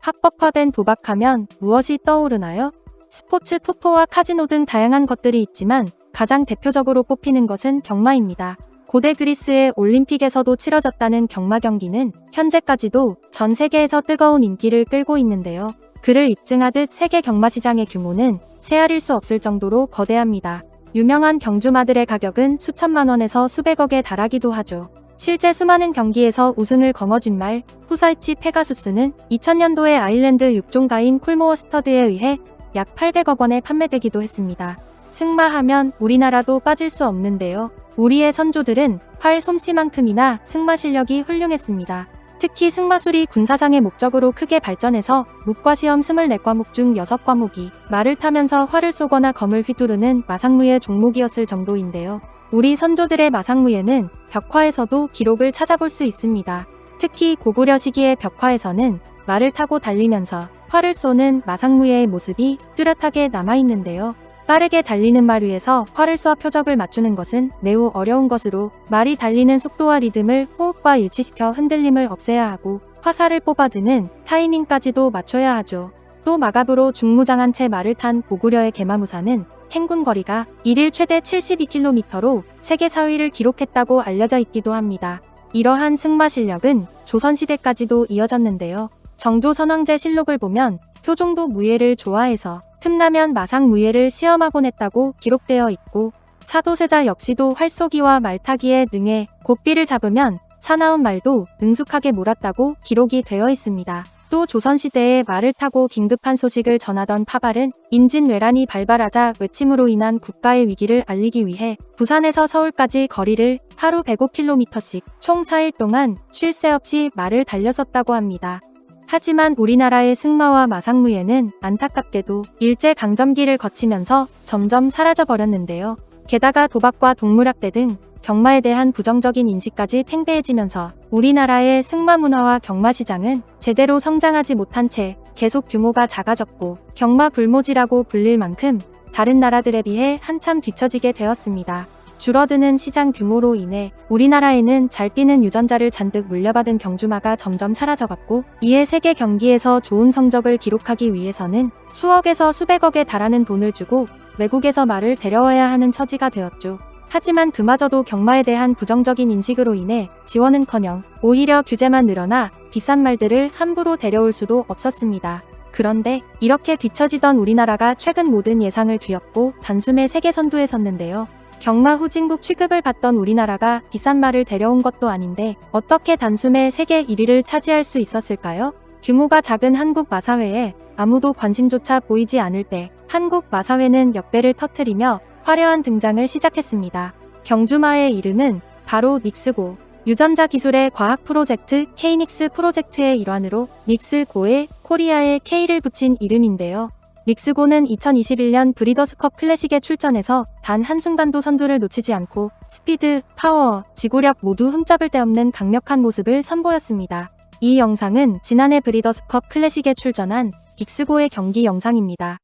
합법화된 도박하면 무엇이 떠오르나요? 스포츠 토토와 카지노 등 다양한 것들이 있지만 가장 대표적으로 꼽히는 것은 경마입니다. 고대 그리스의 올림픽에서도 치러졌다는 경마 경기는 현재까지도 전 세계에서 뜨거운 인기를 끌고 있는데요. 그를 입증하듯 세계 경마 시장의 규모는 헤아릴 수 없을 정도로 거대합니다. 유명한 경주마들의 가격은 수천만 원에서 수백억에 달하기도 하죠. 실제 수많은 경기에서 우승을 거머쥔 말, 후사이치 페가수스는 2000년도에 아일랜드 육종가인 콜모어 스터드에 의해 약 800억 원에 판매되기도 했습니다. 승마하면 우리나라도 빠질 수 없는데요. 우리의 선조들은 활 솜씨만큼이나 승마 실력이 훌륭했습니다. 특히 승마술이 군사상의 목적으로 크게 발전해서 문과시험 24과목 중 6과목이 말을 타면서 활을 쏘거나 검을 휘두르는 마상무예 종목이었을 정도인데요. 우리 선조들의 마상무예는 벽화에서도 기록을 찾아볼 수 있습니다. 특히 고구려 시기의 벽화에서는 말을 타고 달리면서 활을 쏘는 마상무예의 모습이 뚜렷하게 남아있는데요. 빠르게 달리는 말 위에서 활을 쏘아 표적을 맞추는 것은 매우 어려운 것으로 말이 달리는 속도와 리듬을 호흡과 일치시켜 흔들림을 없애야 하고 화살을 뽑아드는 타이밍까지도 맞춰야 하죠. 또 마갑으로 중무장한 채 말을 탄 고구려의 개마무사는 행군 거리가 1일 최대 72km로 세계 4위를 기록했다고 알려져 있기도 합니다. 이러한 승마 실력은 조선시대까지도 이어졌는데요. 정조선왕제 실록을 보면 표종도 무예를 좋아해서 틈나면 마상무예를 시험하곤 했다고 기록되어 있고 사도세자 역시도 활쏘기와 말타기에 능해 고삐를 잡으면 사나운 말도 능숙하게 몰았다고 기록이 되어 있습니다. 또 조선시대에 말을 타고 긴급한 소식을 전하던 파발은 임진왜란이 발발하자 외침으로 인한 국가의 위기를 알리기 위해 부산에서 서울까지 거리를 하루 105km씩 총 4일 동안 쉴 새 없이 말을 달렸었다고 합니다. 하지만 우리나라의 승마와 마상무예는 안타깝게도 일제강점기를 거치면서 점점 사라져버렸는데요. 게다가 도박과 동물학대 등 경마에 대한 부정적인 인식까지 팽배해지면서 우리나라의 승마 문화와 경마 시장은 제대로 성장하지 못한 채 계속 규모가 작아졌고 경마 불모지라고 불릴 만큼 다른 나라들에 비해 한참 뒤처지게 되었습니다. 줄어드는 시장 규모로 인해 우리나라에는 잘 뛰는 유전자를 잔뜩 물려받은 경주마가 점점 사라져갔고 이에 세계 경기에서 좋은 성적을 기록하기 위해서는 수억에서 수백억에 달하는 돈을 주고 외국에서 말을 데려와야 하는 처지가 되었죠. 하지만 그마저도 경마에 대한 부정적인 인식으로 인해 지원은커녕 오히려 규제만 늘어나 비싼 말들을 함부로 데려올 수도 없었습니다. 그런데 이렇게 뒤처지던 우리나라가 최근 모든 예상을 뒤엎고 단숨에 세계 선두에 섰는데요. 경마 후진국 취급을 받던 우리나라가 비싼 말을 데려온 것도 아닌데 어떻게 단숨에 세계 1위를 차지할 수 있었을까요? 규모가 작은 한국 마사회에 아무도 관심조차 보이지 않을 때 한국 마사회는 역배를 터뜨리며 화려한 등장을 시작했습니다. 경주마의 이름은 바로 닉스고, 유전자 기술의 과학 프로젝트 K닉스 프로젝트의 일환으로 닉스고에 코리아의 K를 붙인 이름인데요. 닉스고는 2021년 브리더스컵 클래식에 출전해서 단 한순간도 선두를 놓치지 않고 스피드, 파워, 지구력 모두 흠잡을 데 없는 강력한 모습을 선보였습니다. 이 영상은 지난해 브리더스컵 클래식에 출전한 닉스고의 경기 영상입니다.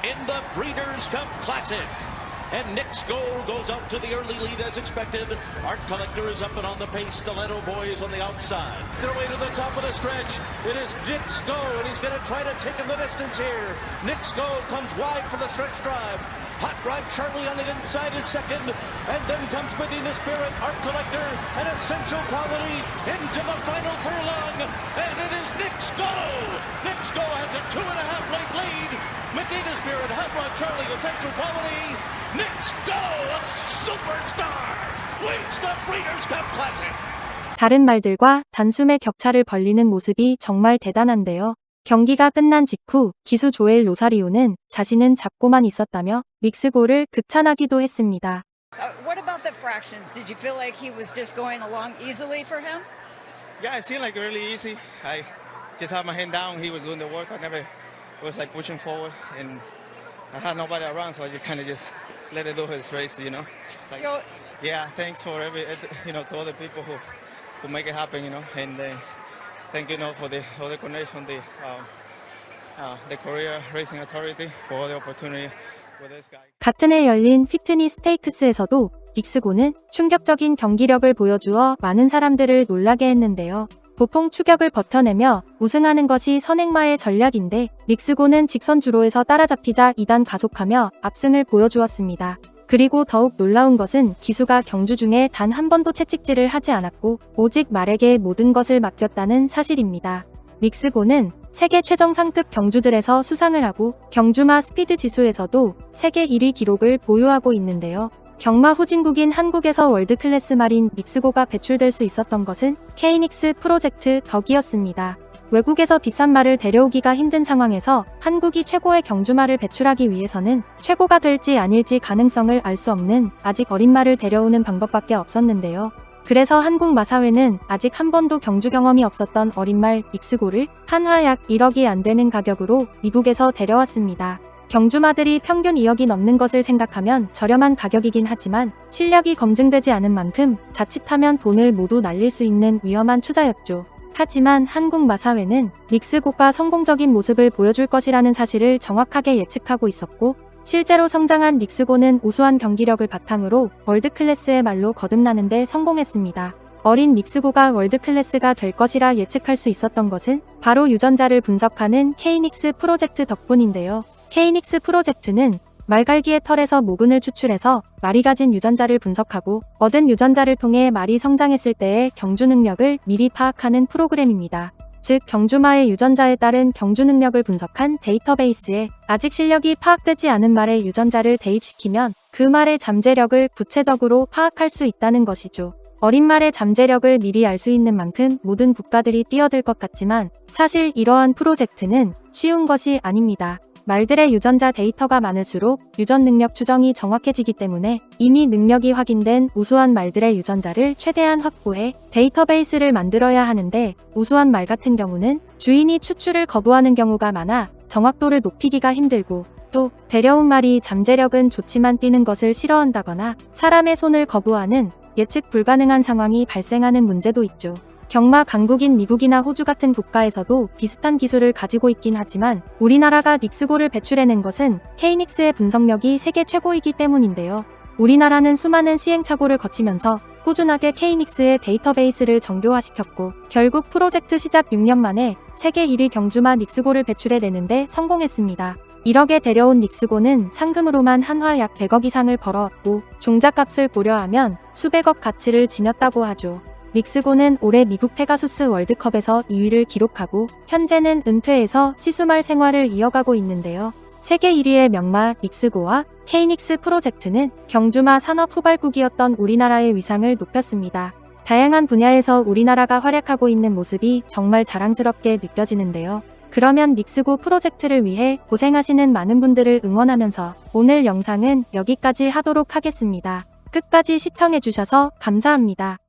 In the Breeders' Cup Classic. And Nick's goal goes out to the early lead as expected. Art Collector is up and on the pace. Stiletto Boy is on the outside. Their way to the top of the stretch. It is Nick's go, and he's going to try to take him the distance here. Nick's go comes wide for the stretch drive. Hot Rod Charlie on the inside is second. And then comes Medina Spirit, Art Collector, and Essential Quality into the final furlong. And it is Nick's go. Nick's go has a 2.5 lead. Medina Spirit, Hot Rod Charlie, Essential Quality. Nick's go, a superstar, wins the Breeders' Cup Classic. 다른 말들과 단숨에 격차를 벌리는 모습이 정말 대단한데요. 경기가 끝난 직후 기수 조엘 로사리오는 자신은 잡고만 있었다며 닉스고를 극찬하기도 했습니다. What about the fractions? Did you feel like he was just going along easily for him? Yeah, it seemed like really easy. I just had my hand down. He was doing the work. I never was like pushing forward, and I had nobody around, so I just kind of just let it do his race, you know. Like, Joe, yeah, thanks for to all the people who make it happen, you know, and thank you, for the all the connection, the Korea Racing Authority for all the opportunity with this guy. 같은 해 열린 휘트니 스테이크스에서도 닉스고는 충격적인 경기력을 보여주어 많은 사람들을 놀라게 했는데요. 보통 추격을 버텨내며 우승하는 것이 선행마의 전략인데 릭스고는 직선 주로에서 따라잡히자 2단 가속하며 압승을 보여주었습니다. 그리고 더욱 놀라운 것은 기수가 경주 중에 단 한 번도 채찍질을 하지 않았고 오직 말에게 모든 것을 맡겼다는 사실입니다. 릭스고는 세계 최정 상급 경주들에서 수상을 하고 경주마 스피드 지수에서도 세계 1위 기록을 보유하고 있는데요. 경마 후진국인 한국에서 월드클래스 말인 릭스고가 배출될 수 있었던 것은 케이닉스 프로젝트 덕이었습니다. 외국에서 비싼 말을 데려오기가 힘든 상황에서 한국이 최고의 경주마를 배출하기 위해서는 최고가 될지 아닐지 가능성을 알 수 없는 아직 어린 말을 데려오는 방법밖에 없었는데요. 그래서 한국마사회는 아직 한 번도 경주 경험이 없었던 어린 말 릭스고를 한화 약 1억이 안 되는 가격으로 미국에서 데려왔습니다. 경주마들이 평균 2억이 넘는 것을 생각하면 저렴한 가격이긴 하지만 실력이 검증되지 않은 만큼 자칫하면 돈을 모두 날릴 수 있는 위험한 투자였죠. 하지만 한국마사회는 릭스고가 성공적인 모습을 보여줄 것이라는 사실을 정확하게 예측하고 있었고 실제로 성장한 릭스고는 우수한 경기력을 바탕으로 월드클래스의 말로 거듭나는 데 성공했습니다. 어린 릭스고가 월드클래스가 될 것이라 예측할 수 있었던 것은 바로 유전자를 분석하는 케이닉스 프로젝트 덕분인데요. 케이닉스 프로젝트는 말갈기의 털에서 모근을 추출해서 말이 가진 유전자를 분석하고 얻은 유전자를 통해 말이 성장했을 때의 경주 능력을 미리 파악하는 프로그램입니다. 즉 경주마의 유전자에 따른 경주 능력을 분석한 데이터베이스에 아직 실력이 파악되지 않은 말의 유전자를 대입시키면 그 말의 잠재력을 구체적으로 파악할 수 있다는 것이죠. 어린 말의 잠재력을 미리 알 수 있는 만큼 모든 국가들이 뛰어들 것 같지만 사실 이러한 프로젝트는 쉬운 것이 아닙니다. 말들의 유전자 데이터가 많을수록 유전 능력 추정이 정확해지기 때문에 이미 능력이 확인된 우수한 말들의 유전자를 최대한 확보해 데이터베이스를 만들어야 하는데 우수한 말 같은 경우는 주인이 추출을 거부하는 경우가 많아 정확도를 높이기가 힘들고 또 데려온 말이 잠재력은 좋지만 뛰는 것을 싫어한다거나 사람의 손을 거부하는 예측 불가능한 상황이 발생하는 문제도 있죠. 경마 강국인 미국이나 호주 같은 국가에서도 비슷한 기술을 가지고 있긴 하지만 우리나라가 릭스고를 배출해낸 것은 케이닉스의 분석력이 세계 최고이기 때문인데요. 우리나라는 수많은 시행착오를 거치면서 꾸준하게 케이닉스의 데이터베이스를 정교화시켰고 결국 프로젝트 시작 6년 만에 세계 1위 경주마 릭스고를 배출해내는데 성공했습니다. 1억에 데려온 릭스고는 상금으로만 한화 약 100억 이상을 벌어왔고 종잣값을 고려하면 수백억 가치를 지녔다고 하죠. 릭스고는 올해 미국 페가수스 월드컵에서 2위를 기록하고 현재는 은퇴해서 시수말 생활을 이어가고 있는데요. 세계 1위의 명마 릭스고와 케이닉스 프로젝트는 경주마 산업 후발국이었던 우리나라의 위상을 높였습니다. 다양한 분야에서 우리나라가 활약하고 있는 모습이 정말 자랑스럽게 느껴지는데요. 그러면 릭스고 프로젝트를 위해 고생하시는 많은 분들을 응원하면서 오늘 영상은 여기까지 하도록 하겠습니다. 끝까지 시청해주셔서 감사합니다.